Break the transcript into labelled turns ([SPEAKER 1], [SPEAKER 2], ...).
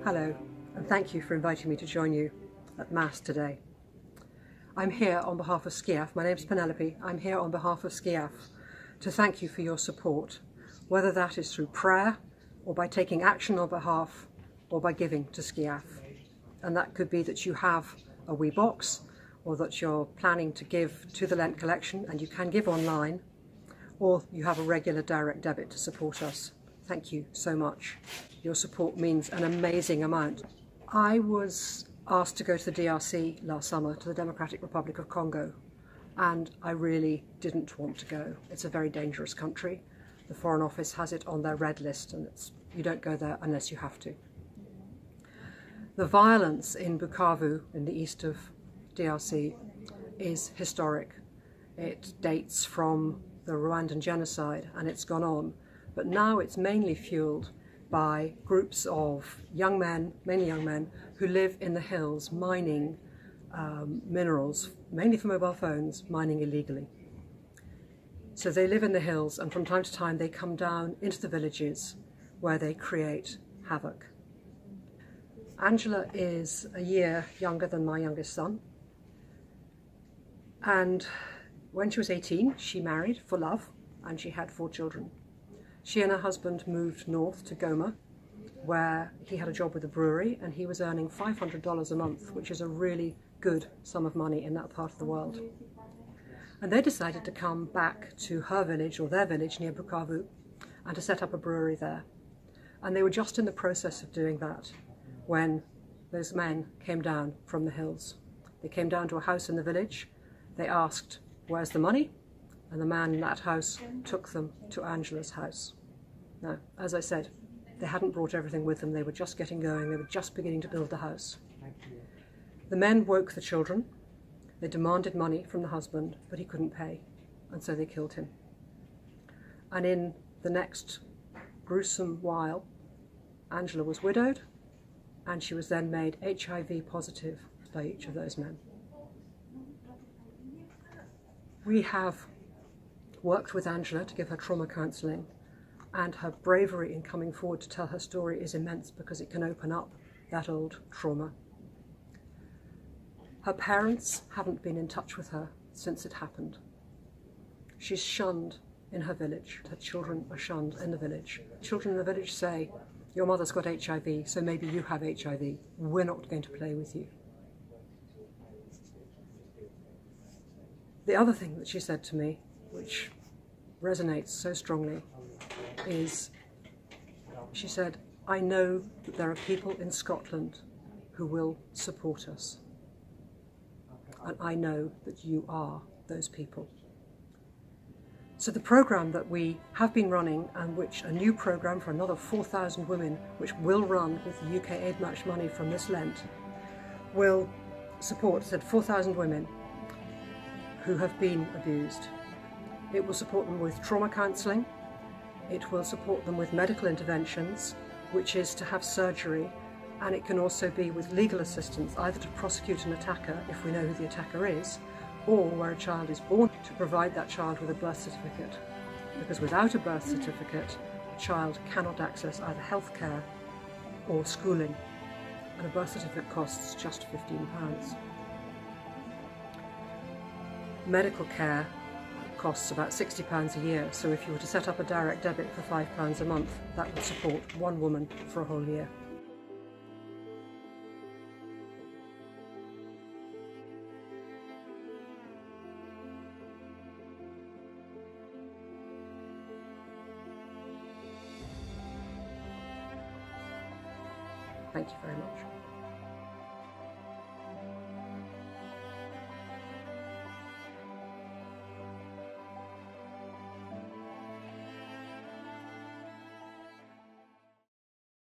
[SPEAKER 1] Hello, and thank you for inviting me to join you at Mass today. I'm here on behalf of SCIAF. My name's Penelope. I'm here on behalf of SCIAF to thank you for your support, whether that is through prayer or by taking action on behalf or by giving to SCIAF. And that could be that you have a wee box or that you're planning to give to the Lent collection, and you can give online, or you have a regular direct debit to support us. Thank you so much. Your support means an amazing amount. I was asked to go to the DRC last summer, to the Democratic Republic of Congo, and I really didn't want to go. It's a very dangerous country. The Foreign Office has it on their red list, and you don't go there unless you have to. The violence in Bukavu, in the east of DRC, is historic. It dates from the Rwandan genocide, and it's gone on. But now it's mainly fueled by groups of young men, mainly young men, who live in the hills mining minerals, mainly for mobile phones, mining illegally. So they live in the hills, and from time to time they come down into the villages where they create havoc. Angela is a year younger than my youngest son, and when she was 18 she married for love, and she had 4 children. She and her husband moved north to Goma, where he had a job with a brewery, and he was earning $500 a month, which is a really good sum of money in that part of the world. And they decided to come back to her village, or their village near Bukavu, and to set up a brewery there. And they were just in the process of doing that when those men came down from the hills. They came down to a house in the village. They asked, "Where's the money?" And the man in that house took them to Angela's house. Now, as I said, they hadn't brought everything with them. They were just getting going. They were just beginning to build the house. The men woke the children. They demanded money from the husband, but he couldn't pay, and so they killed him. And in the next gruesome while, Angela was widowed, and she was then made HIV positive by each of those men. We have worked with Angela to give her trauma counselling, and her bravery in coming forward to tell her story is immense because it can open up that old trauma. Her parents haven't been in touch with her since it happened. She's shunned in her village. Her children are shunned in the village. Children in the village say, "Your mother's got HIV, so maybe you have HIV. We're not going to play with you." The other thing that she said to me, which resonates so strongly, is she said, "I know that there are people in Scotland who will support us, and I know that you are those people." So the programme that we have been running, and which a new programme for another 4,000 women, which will run with the UK Aid Match money from this Lent, will support, said 4,000 women who have been abused. It will support them with trauma counselling. It will support them with medical interventions, which is to have surgery, and it can also be with legal assistance, either to prosecute an attacker if we know who the attacker is, or where a child is born, to provide that child with a birth certificate. Because without a birth certificate, a child cannot access either healthcare or schooling, and a birth certificate costs just £15. Medical care costs about £60 a year, so if you were to set up a direct debit for £5 a month, that would support one woman for a whole year. Thank you very much.